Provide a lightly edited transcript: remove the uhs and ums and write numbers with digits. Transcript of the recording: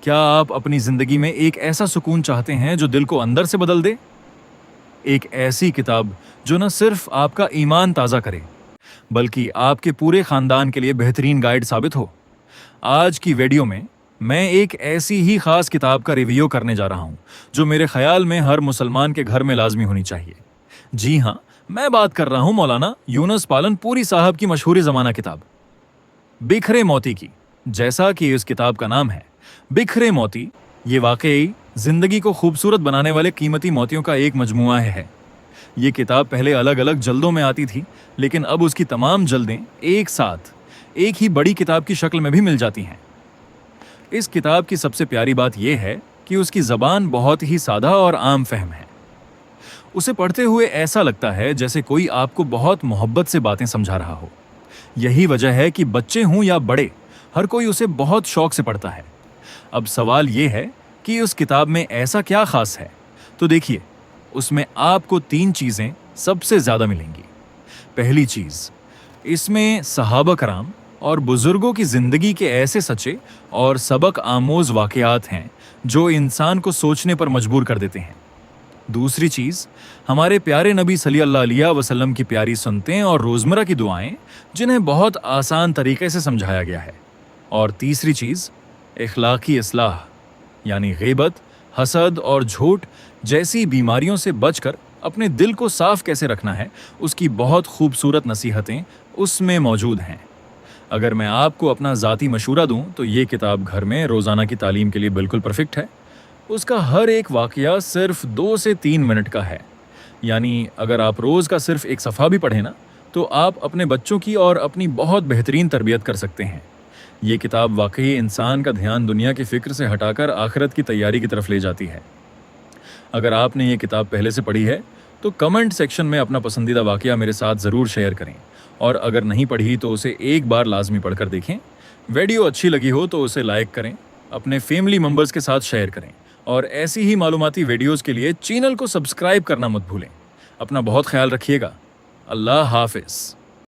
کیا آپ اپنی زندگی میں ایک ایسا سکون چاہتے ہیں جو دل کو اندر سے بدل دے؟ ایک ایسی کتاب جو نہ صرف آپ کا ایمان تازہ کرے بلکہ آپ کے پورے خاندان کے لیے بہترین گائیڈ ثابت ہو۔ آج کی ویڈیو میں ایک ایسی ہی خاص کتاب کا ریویو کرنے جا رہا ہوں جو میرے خیال میں ہر مسلمان کے گھر میں لازمی ہونی چاہیے۔ جی ہاں، میں بات کر رہا ہوں مولانا یونس پالن پوری صاحب کی مشہور زمانہ کتاب بکھرے موتی کی۔ جیسا کہ اس کتاب کا نام ہے بکھرے موتی، یہ واقعی زندگی کو خوبصورت بنانے والے قیمتی موتیوں کا ایک مجموعہ ہے۔ یہ کتاب پہلے الگ الگ جلدوں میں آتی تھی، لیکن اب اس کی تمام جلدیں ایک ساتھ ایک ہی بڑی کتاب کی شکل میں بھی مل جاتی ہیں۔ اس کتاب کی سب سے پیاری بات یہ ہے کہ اس کی زبان بہت ہی سادہ اور عام فہم ہے۔ اسے پڑھتے ہوئے ایسا لگتا ہے جیسے کوئی آپ کو بہت محبت سے باتیں سمجھا رہا ہو۔ یہی وجہ ہے کہ بچے ہوں یا بڑے، ہر کوئی اسے بہت شوق سے پڑھتا ہے۔ اب سوال یہ ہے کہ اس کتاب میں ایسا کیا خاص ہے؟ تو دیکھیے، اس میں آپ کو 3 چیزیں سب سے زیادہ ملیں گی۔ پہلی چیز، اس میں صحابہ کرام اور بزرگوں کی زندگی کے ایسے سچے اور سبق آموز واقعات ہیں جو انسان کو سوچنے پر مجبور کر دیتے ہیں۔ دوسری چیز، ہمارے پیارے نبی صلی اللہ علیہ وسلم کی پیاری سنتیں اور روزمرہ کی دعائیں جنہیں بہت آسان طریقے سے سمجھایا گیا ہے۔ اور تیسری چیز، اخلاقی اصلاح، یعنی غیبت، حسد اور جھوٹ جیسی بیماریوں سے بچ کر اپنے دل کو صاف کیسے رکھنا ہے، اس کی بہت خوبصورت نصیحتیں اس میں موجود ہیں۔ اگر میں آپ کو اپنا ذاتی مشورہ دوں تو یہ کتاب گھر میں روزانہ کی تعلیم کے لیے بالکل پرفیکٹ ہے۔ اس کا ہر ایک واقعہ صرف 2 سے 3 منٹ کا ہے، یعنی اگر آپ روز کا صرف ایک صفحہ بھی پڑھیں نا تو آپ اپنے بچوں کی اور اپنی بہت بہترین تربیت کر سکتے ہیں۔ یہ کتاب واقعی انسان کا دھیان دنیا کی فکر سے ہٹا کر آخرت کی تیاری کی طرف لے جاتی ہے۔ اگر آپ نے یہ کتاب پہلے سے پڑھی ہے تو کمنٹ سیکشن میں اپنا پسندیدہ واقعہ میرے ساتھ ضرور شیئر کریں، اور اگر نہیں پڑھی تو اسے ایک بار لازمی پڑھ کر دیکھیں۔ ویڈیو اچھی لگی ہو تو اسے لائک کریں، اپنے فیملی ممبرز کے ساتھ شیئر کریں، اور ایسی ہی معلوماتی ویڈیوز کے لیے چینل کو سبسکرائب کرنا مت بھولیں۔ اپنا بہت خیال رکھیے گا۔ اللہ حافظ۔